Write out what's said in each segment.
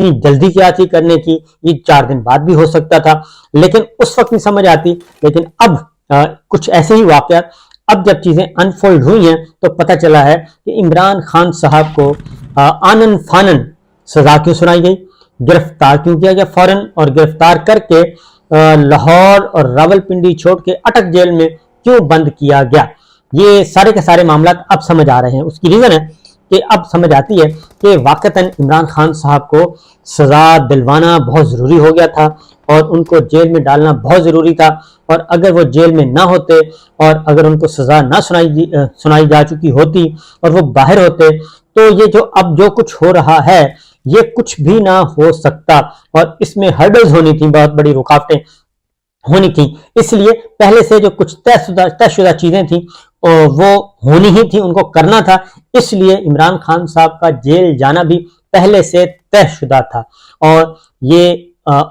اتنی جلدی کیا تھی کرنے کی، یہ 4 دن بعد بھی ہو سکتا تھا، لیکن اس وقت نہیں سمجھ آتی. لیکن اب کچھ ایسے ہی واقعات اب جب چیزیں انفولڈ ہوئی ہیں تو پتہ چلا ہے کہ عمران خان صاحب کو آنن فانن سزا کیوں سنائی گئی، گرفتار کیوں کیا گیا فوراً، اور گرفتار کر کے لاہور اور راولپنڈی چھوڑ کے اٹک جیل میں کیوں بند کیا گیا. یہ سارے کے سارے معاملات اب سمجھ آ رہے ہیں. اس کی ریزن ہے کہ اب سمجھ آتی ہے کہ واقعتاً عمران خان صاحب کو سزا دلوانا بہت ضروری ہو گیا تھا اور ان کو جیل میں ڈالنا بہت ضروری تھا، اور اگر وہ جیل میں نہ ہوتے اور اگر ان کو سزا نہ سنائی جا چکی ہوتی اور وہ باہر ہوتے تو یہ اب جو کچھ ہو رہا ہے یہ کچھ بھی نہ ہو سکتا، اور اس میں ہرڈلز ہونی تھیں، بہت بڑی رکاوٹیں ہونی تھیں. اس لیے پہلے سے جو کچھ طے شدہ چیزیں تھیں وہ ہونی ہی تھی، ان کو کرنا تھا. اس لیے عمران خان صاحب کا جیل جانا بھی پہلے سے طے شدہ تھا. اور یہ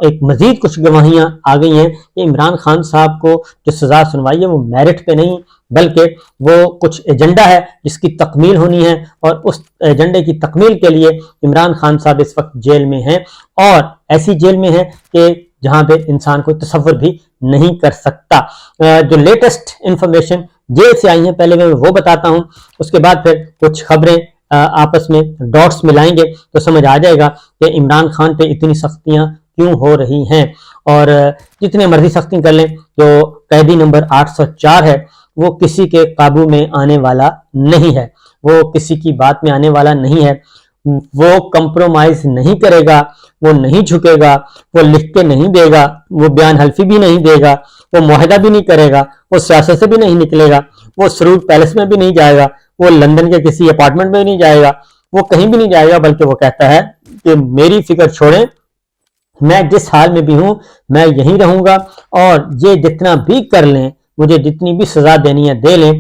ایک مزید کچھ گواہیاں آ گئی ہیں کہ عمران خان صاحب کو جو سزا سنوائی ہے وہ میرٹ پہ نہیں بلکہ وہ کچھ ایجنڈا ہے جس کی تکمیل ہونی ہے، اور اس ایجنڈے کی تکمیل کے لیے عمران خان صاحب اس وقت جیل میں ہیں، اور ایسی جیل میں ہیں کہ جہاں پہ انسان کو تصور بھی نہیں کر سکتا. جو لیٹسٹ انفارمیشن جیل سے آئی ہیں پہلے میں وہ بتاتا ہوں، اس کے بعد پھر کچھ خبریں آپس میں ڈاٹس ملائیں گے تو سمجھ آ جائے گا کہ عمران خان پہ اتنی سختیاں کیوں ہو رہی ہیں. اور جتنے مرضی سختی کر لیں، جو قیدی نمبر 804 ہے وہ کسی کے قابو میں آنے والا نہیں ہے، وہ کسی کی بات میں آنے والا نہیں ہے، وہ کمپرومائز نہیں کرے گا، وہ نہیں جھکے گا، وہ لکھ کے نہیں دے گا، وہ بیان حلفی بھی نہیں دے گا، وہ معاہدہ بھی نہیں کرے گا، وہ سیاست سے بھی نہیں نکلے گا، وہ سرود پیلس میں بھی نہیں جائے گا، وہ لندن کے کسی اپارٹمنٹ میں نہیں جائے گا، وہ کہیں بھی نہیں جائے گا، بلکہ وہ کہتا ہے کہ میری فکر چھوڑیں، میں جس حال میں بھی ہوں میں یہیں رہوں گا، اور یہ جتنا بھی کر لیں، مجھے جتنی بھی سزا دینی ہے دے لیں،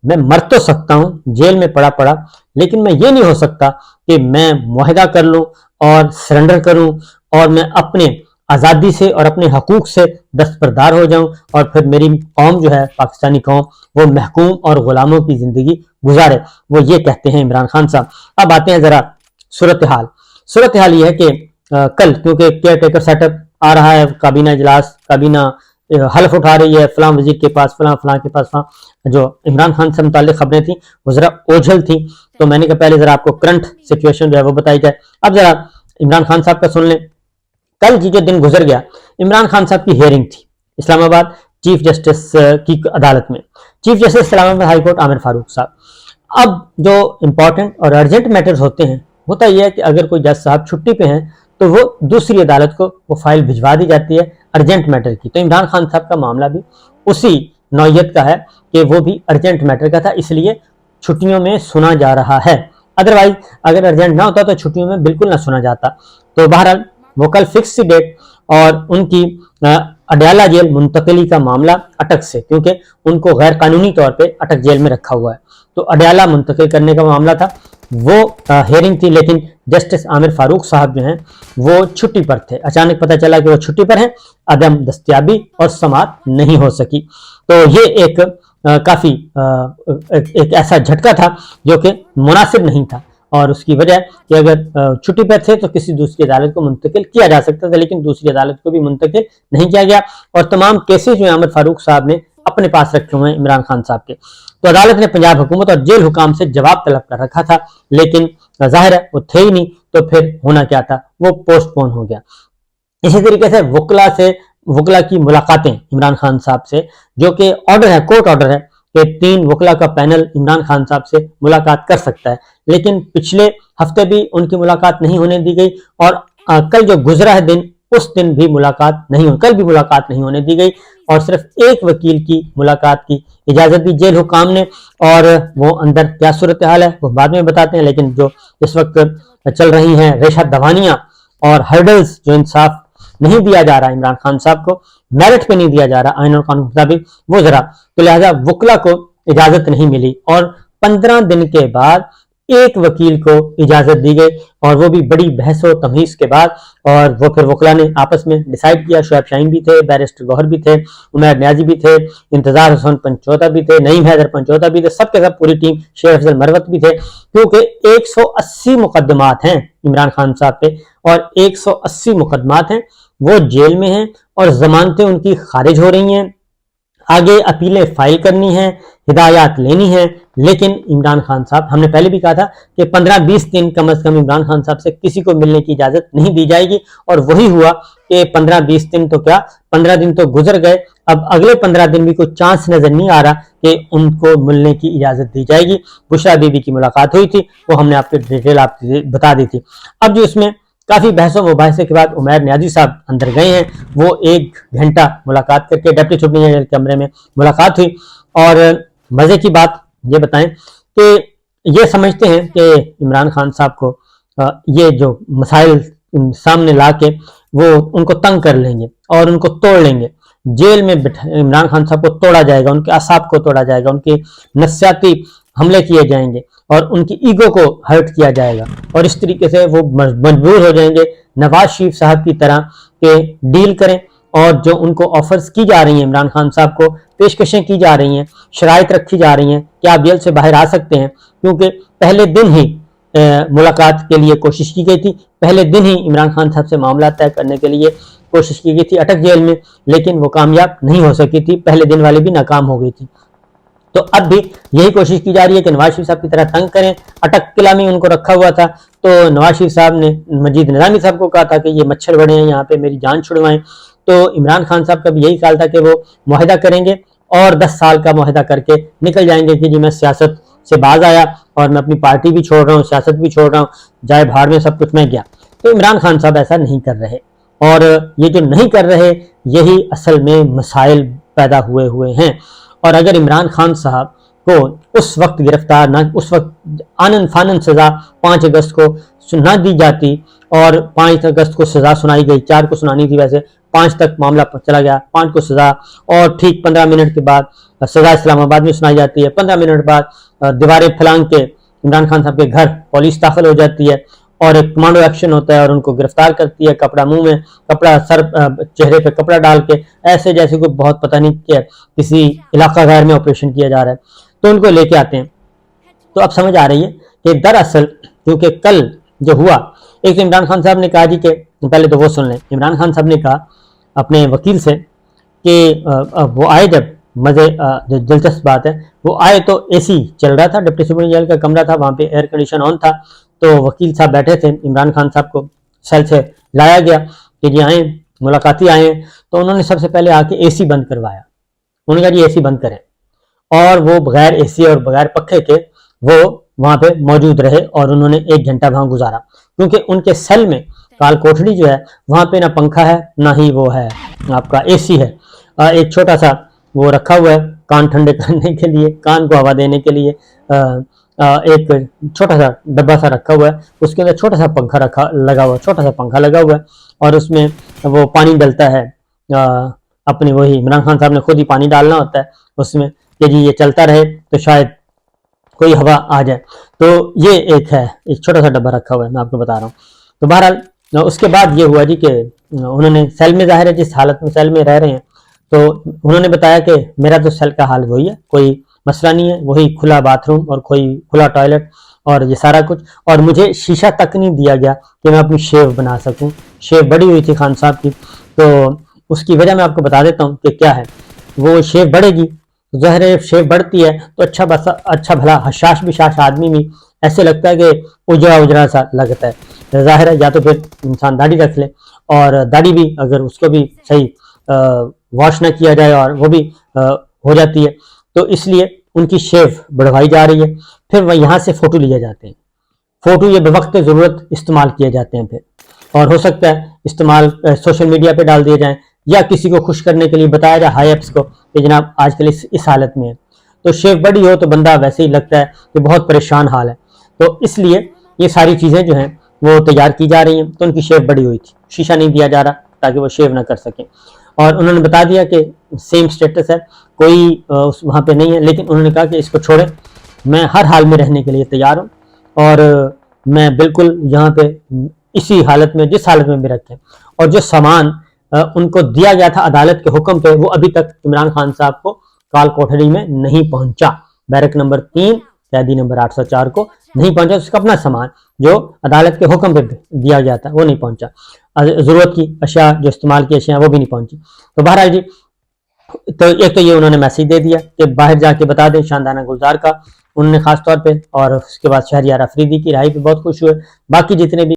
میں مر تو سکتا ہوں جیل میں پڑا لیکن میں یہ نہیں ہو سکتا کہ میں معاہدہ کر لوں اور سرنڈر کروں اور میں اپنے آزادی سے اور اپنے حقوق سے دستبردار ہو جاؤں، اور پھر میری قوم جو ہے پاکستانی قوم وہ محکوم اور غلاموں کی زندگی گزارے. وہ یہ کہتے ہیں عمران خان صاحب. اب آتے ہیں ذرا صورتحال یہ ہے کہ کل کیونکہ کیئر ٹیکر سیٹ اپ آ رہا ہے، کابینہ اجلاس، کابینہ حلف اٹھا رہی ہے، فلاں وزیر کے پاس فلاں کے پاس فلاں. جو عمران خان سے متعلق خبریں تھیں وہ ذرا اوجھل تھیں، تو میں نے کہا پہلے ذرا آپ کو کرنٹ سچویشن جو ہے وہ بتائی جائے. اب ذرا عمران خان صاحب کا سن لیں. کل جو دن گزر گیا، عمران خان صاحب کی ہیئرنگ تھی اسلام آباد چیف جسٹس کی عدالت میں. چیف جسٹس اسلام آباد ہائی کورٹ عامر فاروق صاحب. اب جو امپورٹنٹ اور ارجنٹ میٹرز ہوتے ہیں، ہوتا یہ ہے کہ اگر کوئی جج صاحب چھٹی پہ ہیں تو وہ دوسری عدالت کو وہ فائل بھجوا دی جاتی ہے ارجنٹ میٹر کی. تو عمران خان صاحب کا معاملہ بھی اسی نوعیت کا ہے کہ وہ بھی ارجنٹ میٹر کا تھا، اس لیے چھٹیوں میں سنا جا رہا ہے. ادروائز اگر ارجنٹ نہ ہوتا تو چھٹیوں میں بالکل نہ سنا جاتا. تو بہرحال وہ کل فکس ڈیٹ، اور ان کی اڈیالہ جیل منتقلی کا معاملہ اٹک سے، کیونکہ ان کو غیر قانونی طور پہ اٹک جیل میں رکھا ہوا ہے، تو اڈیالہ منتقل کرنے کا معاملہ تھا. وہ ہیئرنگ تھی، لیکن جسٹس عامر فاروق صاحب جو ہیں وہ چھٹی پر تھے. اچانک پتہ چلا کہ وہ چھٹی پر ہیں، عدم دستیابی اور سماعت نہیں ہو سکی. تو یہ ایک کافی ایک ایسا جھٹکا تھا جو کہ مناسب نہیں تھا، اور اس کی وجہ کہ اگر چھٹی پر تھے تو کسی دوسری عدالت کو منتقل کیا جا سکتا تھا، لیکن دوسری عدالت کو بھی منتقل نہیں کیا گیا، اور تمام کیسز جو عامر فاروق صاحب نے اپنے پاس رکھے ہوئے ہیں عمران خان صاحب کے. تو عدالت نے پنجاب حکومت اور جیل حکام سے جواب طلب کر رکھا تھا، لیکن ظاہر ہے وہ تھے ہی نہیں، تو پھر ہونا کیا تھا، وہ پوسٹ پون ہو گیا. اسی طریقے سے وکلا کی ملاقاتیں عمران خان صاحب سے، جو کہ آرڈر ہے، کورٹ آرڈر ہے کہ 3 وکلا کا پینل عمران خان صاحب سے ملاقات کر سکتا ہے، لیکن پچھلے ہفتے بھی ان کی ملاقات نہیں ہونے دی گئی، اور کل جو گزرا ہے دن اس دن بھی کل بھی ملاقات نہیں ہونے دی گئی، اور صرف ایک وکیل کی ملاقات کی اجازت دی جیل حکام نے. اور وہ اندر کیا صورتحال ہے وہ بعد میں بتاتے ہیں، لیکن جو اس وقت چل رہی ہیں ریشہ دوانیاں اور ہرڈلز، جو انصاف نہیں دیا جا رہا عمران خان صاحب کو، میرٹ پہ نہیں دیا جا رہا آئین اور قانون کے مطابق، وہ ذرا تو لہذا وکلا کو اجازت نہیں ملی، اور 15 دن کے بعد ایک وکیل کو اجازت دی گئی، اور وہ بھی بڑی بحث و تمہیز کے بعد. اور وہ پھر وکلا نے آپس میں ڈیسائیڈ کیا، شعیب شاہین بھی تھے، بیرسٹر گوہر بھی تھے، عمیر نیازی بھی تھے، انتظار حسن پنچوتا بھی تھے، نعیم حیدر پنچوتا بھی تھے، سب کے سب پوری ٹیم، شیخ افضل مروت بھی تھے، کیونکہ 180 مقدمات ہیں عمران خان صاحب پہ، اور 180 مقدمات ہیں، وہ جیل میں ہیں اور ضمانتیں ان کی خارج ہو رہی ہیں، آگے اپیلیں فائل کرنی ہیں، ہدایات لینی ہیں، لیکن عمران خان صاحب، ہم نے پہلے بھی کہا تھا کہ 15-20 دن کم از کم عمران خان صاحب سے کسی کو ملنے کی اجازت نہیں دی جائے گی، اور وہی ہوا کہ 15-20 دن تو کیا 15 دن تو گزر گئے، اب اگلے 15 دن بھی کوئی چانس نظر نہیں آ رہا کہ ان کو ملنے کی اجازت دی جائے گی۔ بشرا بی بی کی ملاقات ہوئی تھی، وہ ہم نے آپ کی ڈیٹیل آپ کو بتا دی تھی۔ اب جو اس میں کافی بحث و مباحثے کے بعد عمیر نیازی صاحب اندر گئے ہیں، وہ 1 گھنٹہ ملاقات کر کے ڈپٹی سپرنٹینڈنٹ جنرل کے کمرے میں ملاقات ہوئی، اور مزے کی بات یہ بتائیں کہ یہ سمجھتے ہیں کہ عمران خان صاحب کو یہ جو مسائل سامنے لا کے وہ ان کو تنگ کر لیں گے اور ان کو توڑ لیں گے، جیل میں عمران خان صاحب کو توڑا جائے گا، ان کے اعصاب کو توڑا جائے گا، ان کے نفسیاتی حملے کیے جائیں گے اور ان کی ایگو کو ہرٹ کیا جائے گا، اور اس طریقے سے وہ مجبور ہو جائیں گے نواز شریف صاحب کی طرح کہ ڈیل کریں، اور جو ان کو آفرز کی جا رہی ہیں، عمران خان صاحب کو پیشکشیں کی جا رہی ہیں، شرائط رکھی جا رہی ہیں کہ آپ جیل سے باہر آ سکتے ہیں، کیونکہ پہلے دن ہی ملاقات کے لیے کوشش کی گئی تھی، پہلے دن ہی عمران خان صاحب سے معاملات طے کرنے کے لیے کوشش کی گئی تھی اٹک جیل میں، لیکن وہ کامیاب نہیں ہو سکی تھی، پہلے دن والے بھی ناکام ہو گئی تھی۔ تو اب بھی یہی کوشش کی جا رہی ہے کہ نواز شریف صاحب کی طرح تنگ کریں، اٹک قلعہ میں ان کو رکھا ہوا تھا، تو نواز شریف صاحب نے مجید نظامی صاحب کو کہا تھا کہ یہ مچھر بڑے ہیں یہاں پہ، میری جان چھڑوائیں، تو عمران خان صاحب کا بھی یہی خیال تھا کہ وہ معاہدہ کریں گے اور 10 سال کا معاہدہ کر کے نکل جائیں گے کہ جی میں سیاست سے باز آیا اور میں اپنی پارٹی بھی چھوڑ رہا ہوں، سیاست بھی چھوڑ رہا ہوں، جائے بھاڑ میں سب کچھ میں گیا۔ تو عمران خان صاحب ایسا نہیں کر رہے، اور یہ جو نہیں کر رہے یہی اصل میں مسائل پیدا ہوئے ہیں، اور اگر عمران خان صاحب کو اس وقت گرفتار نہ، اس وقت آنن فانن سزا 5 اگست کو نہ دی جاتی، اور 5 اگست کو سزا سنائی گئی، 4 کو سنانی تھی، ویسے 5 تک معاملہ چلا گیا، 5 کو سزا، اور ٹھیک 15 منٹ کے بعد سزا اسلام آباد میں سنائی جاتی ہے، 15 منٹ بعد دیواریں پھلانگ کے عمران خان صاحب کے گھر پولیس داخل ہو جاتی ہے اور ایک کمانڈو ایکشن ہوتا ہے اور ان کو گرفتار کرتی ہے، کپڑا منہ میں، کپڑا سر، چہرے پہ کپڑا ڈال کے، ایسے جیسے کوئی بہت پتہ نہیں کہ کسی علاقہ غیر میں آپریشن کیا جا رہا ہے، تو ان کو لے کے آتے ہیں۔ تو اب سمجھ آ رہی ہے کہ دراصل کیونکہ کل جو ہوا، ایک تو عمران خان صاحب نے کہا جی کہ پہلے تو وہ سن لیں، عمران خان صاحب نے کہا اپنے وکیل سے کہ وہ آئے، جب مزے جو دلچسپ بات ہے، وہ آئے تو اے سی چل رہا تھا، ڈپٹی سپرنٹینڈنٹ جنرل کا کمرہ تھا، وہاں پہ ایئر کنڈیشن آن تھا، تو وکیل صاحب بیٹھے تھے، عمران خان صاحب کو سیل سے لایا گیا کہ جی آئیں، ملاقاتی آئے ہیں، تو انہوں نے سب سے پہلے آ کے اے سی بند کروایا، انہوں نے کہا جی اے سی بند کریں، اور وہ بغیر اے سی اور بغیر پکھے کے وہ وہاں پہ موجود رہے، اور انہوں نے 1 گھنٹہ وہاں گزارا، کیونکہ ان کے سیل میں کال کوٹھڑی جو ہے وہاں پہ نہ پنکھا ہے نہ ہی وہ ہے آپ کا اے سی ہے، ایک چھوٹا سا وہ رکھا ہوا ہے کان ٹھنڈے کرنے کے لیے، کان کو ہوا دینے کے لیے ایک چھوٹا سا ڈبہ سا رکھا ہوا ہے، اس کے اندر چھوٹا سا پنکھا لگا ہوا ہے، چھوٹا سا پنکھا لگا ہوا ہے، اور اس میں وہ پانی ڈلتا ہے، اپنے وہی عمران خان صاحب نے خود ہی پانی ڈالنا ہوتا ہے اس میں کہ جی یہ چلتا رہے تو شاید کوئی ہوا آ جائے، تو یہ ایک ہے، ایک چھوٹا سا ڈبہ رکھا ہوا ہے، میں آپ کو بتا رہا ہوں۔ تو بہرحال اس کے بعد یہ ہوا جی کہ انہوں نے سیل میں، ظاہر ہے جس حالت میں سیل میں رہ رہے ہیں، تو انہوں نے بتایا کہ میرا تو سیل کا حال وہی ہے، کوئی مسئلہ نہیں ہے، وہی کھلا باتھ روم اور کوئی کھلا ٹوائلٹ اور یہ سارا کچھ، اور مجھے شیشہ تک نہیں دیا گیا کہ میں اپنی شیو بنا سکوں، شیو بڑی ہوئی تھی خان صاحب کی، تو اس کی وجہ میں آپ کو بتا دیتا ہوں کہ کیا ہے، وہ شیو بڑھے گی، ظاہر ہے شیو بڑھتی ہے تو اچھا بھلا حشاش بشاش آدمی بھی ایسے لگتا ہے کہ اجڑا سا لگتا ہے، ظاہر ہے یا تو پھر انسان داڑھی رکھ لے، اور داڑھی بھی اگر اس کو بھی صحیح واش نہ کیا جائے اور وہ بھی ہو جاتی ہے، تو اس لیے ان کی شیو بڑھوائی جا رہی ہے، پھر وہ یہاں سے فوٹو لیے جاتے ہیں، فوٹو یہ بوقت ضرورت استعمال کیے جاتے ہیں پھر، اور ہو سکتا ہے استعمال سوشل میڈیا پہ ڈال دیے جائیں، یا کسی کو خوش کرنے کے لیے بتایا جائے ہائی ایپس کو کہ جناب آج کل اس حالت میں ہے، تو شیو بڑی ہو تو بندہ ویسے ہی لگتا ہے کہ بہت پریشان حال ہے، تو اس لیے یہ ساری چیزیں جو ہیں وہ تیار کی جا رہی ہیں، تو ان کی شیو بڑی ہوئی تھی، شیشہ نہیں دیا جا رہا تاکہ وہ شیو نہ کر سکیں، اور انہوں نے بتا دیا کہ سیم سٹیٹس ہے، کوئی وہاں پہ نہیں ہے، لیکن انہوں نے کہا کہ اس کو چھوڑیں، میں ہر حال میں رہنے کے لیے تیار ہوں، اور میں بالکل یہاں پہ اسی حالت میں، جس حالت میں بھی رکھیں، اور جو سامان ان کو دیا گیا تھا عدالت کے حکم پہ، وہ ابھی تک عمران خان صاحب کو کال کوٹھڑی میں نہیں پہنچا، بیرک نمبر 3 قیدی نمبر 804 کو نہیں پہنچا، اس کا اپنا سامان جو عدالت کے حکم پہ دیا جاتا ہے وہ نہیں پہنچا، ضرورت کی اشیاء جو استعمال کی اشیاء وہ بھی نہیں پہنچی۔ تو بہرحال جی، تو ایک تو یہ انہوں نے میسج دے دیا کہ باہر جا کے بتا دیں شاندانہ گلزار کا، انہوں نے خاص طور پہ، اور اس کے بعد شہریار افریدی کی رہائی پہ بہت خوش ہوئے، باقی جتنے بھی